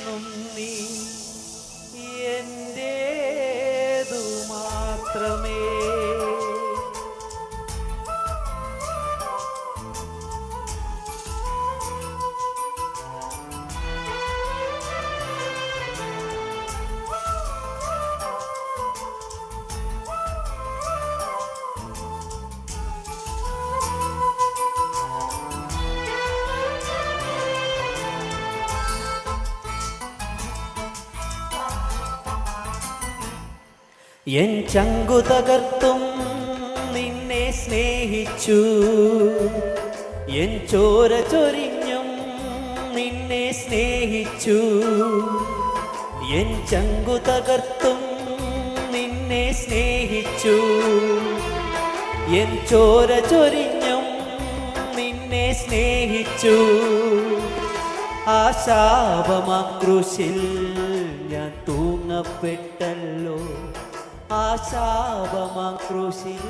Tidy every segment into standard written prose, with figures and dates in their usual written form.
എന്നെന്നും നീ എന്റേതു മാത്രമേ. എൻ ചങ്കു തകർത്തും നിന്നെ സ്നേഹിച്ചു, എൻ ചോര ചൊരിഞ്ഞും നിന്നെ സ്നേഹിച്ചു. എൻ ചങ്കു തകർത്തും നിന്നെ സ്നേഹിച്ചു, എൻ ചോര ചൊരിഞ്ഞും നിന്നെ സ്നേഹിച്ചു. ആ ശാപമാം ക്രൂശിൽ ഞാൻ തൂങ്ങപ്പെട്ടല്ലോ, ആ ശാപമാം ക്രൂശിൽ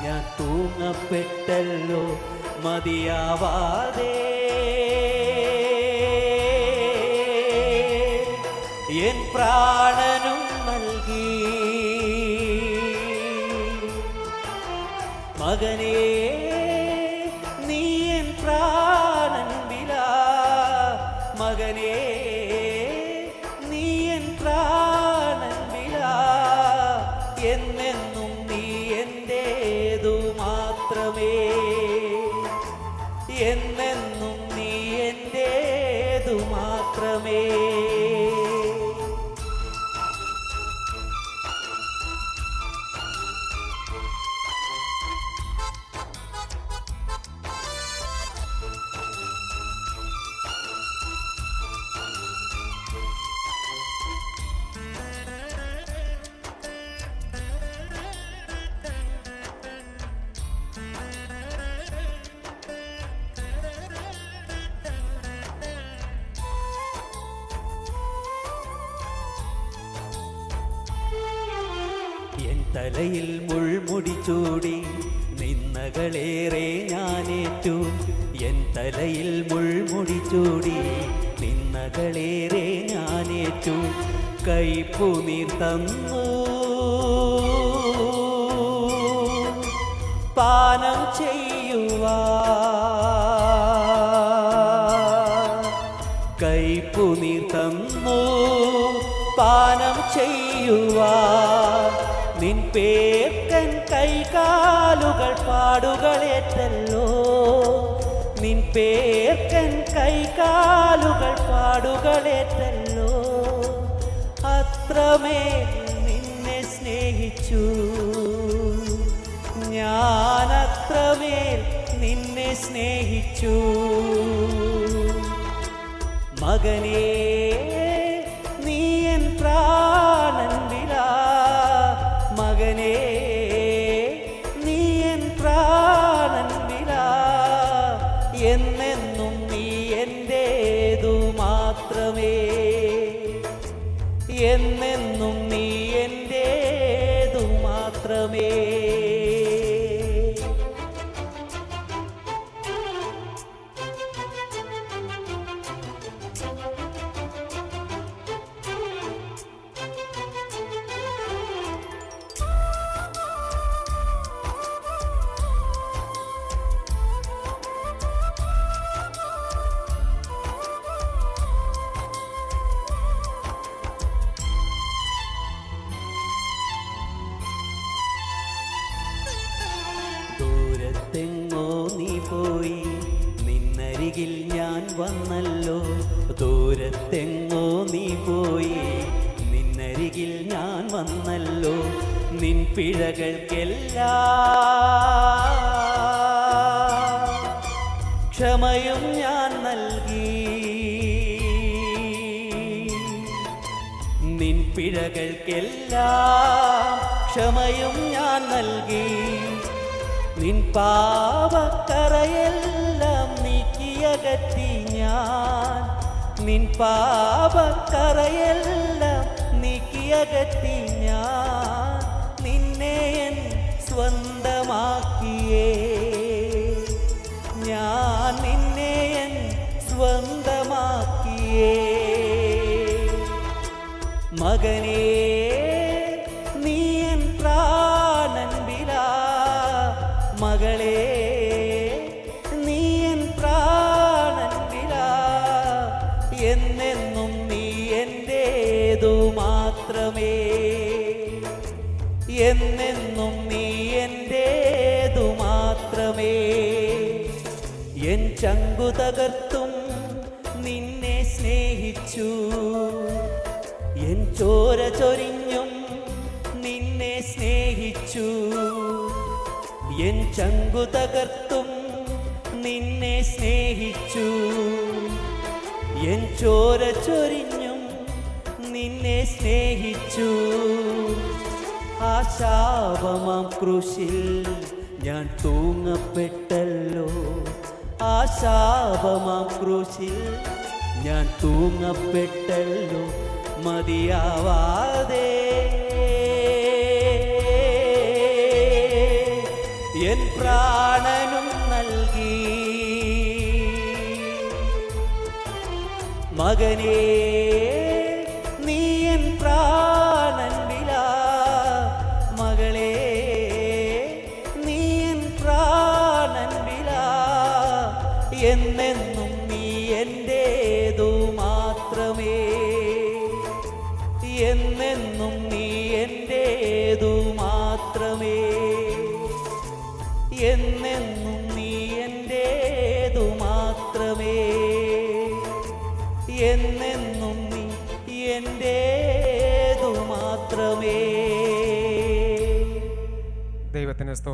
ഞാൻ തൂങ്ങപ്പെട്ടല്ലോ. മതിയാവാതെ എൻ പ്രാണനും നൽകി. മകനേ നീ എൻ പ്രാണൻ വില, മകനേ നീ എൻ പ്രാണൻ വില. എന്നെന്നും നീ എന്റേതു മാത്രമേ, എന്നെന്നും നീ എന്റേതു മാത്രമേ. എൻ തലയിൽ മുൾമുടി ചൂടി നിന്നകളേറെ ഞാനേറ്റു, എൻ തലയിൽ മുൾമുടി ചൂടി നിന്നകളേറെ ഞാനേറ്റു. കൈപ്പുനീർ തന്നു പാനം ചെയ്യുവാൻ, കൈപ്പുനീർ തന്നു പാനം ചെയ്യുവാൻ. നിൻ പേർക്കൻ കൈകാലുകൾ പാടുകളേറ്റല്ലോ, നിൻ പേർക്കൻ കൈകാലുകൾ പാടുകളേറ്റല്ലോ. അത്രമേൽ നിന്നെ സ്നേഹിച്ചു ഞാൻ, അത്രമേൽ നിന്നെ സ്നേഹിച്ചു. മകനേ നീ എൻ പ്രാണൻ വില, മകനേ നീ എൻ പ്രാണൻ വില. എന്നെന്നും നീ എന്റേതു മാത്രമേ, എന്നെന്നും നീ എന്റേതു മാത്രമേ. ദൂരത്തെങ്ങോ നീ പോയി നിന്നരികിൽ ഞാൻ വന്നല്ലോ, ദൂരത്തെങ്ങോ നീ പോയി നിന്നരികിൽ ഞാൻ വന്നല്ലോ. നിൻ പിഴകൾക്കെല്ലാം ക്ഷമയും ഞാൻ നൽകി, നിൻ പിഴകൾക്കെല്ലാം ക്ഷമയും ഞാൻ നൽകി. നിൻ പാപക്കറയെല്ലാം നീക്കിയകറ്റി ഞാൻ, നിൻ പാപക്കറയെല്ലാം നീക്കിയകറ്റി ഞാൻ. നിന്നെ എൻ സ്വന്തമാക്കിയേ ഞാൻ, നിന്നെ എൻ സ്വന്തമാക്കിയേ. മകനേ നീ എൻ പ്രാണൻ വില, മകളേ നീ എൻ പ്രാണൻ വില, എന്നെന്നും നീ എന്റേതു മാത്രമേ, എന്നെന്നും നീ എന്റേതു മാത്രമേ. എൻ ചങ്കു തകർത്തും നിന്നെ സ്നേഹിച്ചു, എൻ ചോര ചൊരിഞ്ഞും നിന്നെ സ്നേഹിച്ചു. എൻ ചങ്കു തകർത്തും നിന്നെ സ്നേഹിച്ചു, എൻ ചോര ചൊരിഞ്ഞും നിന്നെ സ്നേഹിച്ചു. ആ ശാപമാം ക്രൂശിൽ ഞാൻ തൂങ്ങപ്പെട്ടല്ലോ, ആ ശാപമാം ക്രൂശിൽ ഞാൻ തൂങ്ങപ്പെട്ടല്ലോ മതിയാവാതെ. എൻ പ്രാണനും നൽകി, മകനേ നീ എൻ പ്രാണൻ വില, മകളേ നീ എൻ പ്രാണൻ വില, എന്നെന്നും നീ എന്റേതു മാത്രമേ, എന്നെന്നും നീ എന്റേതു മാത്രമേ, എന്നെന്നും നീ എന്റേതു മാത്രമേ, എന്നെന്നും നീ എന്റേതു മാത്രമേ. ദൈവത്തിന് സ്തോത്രം.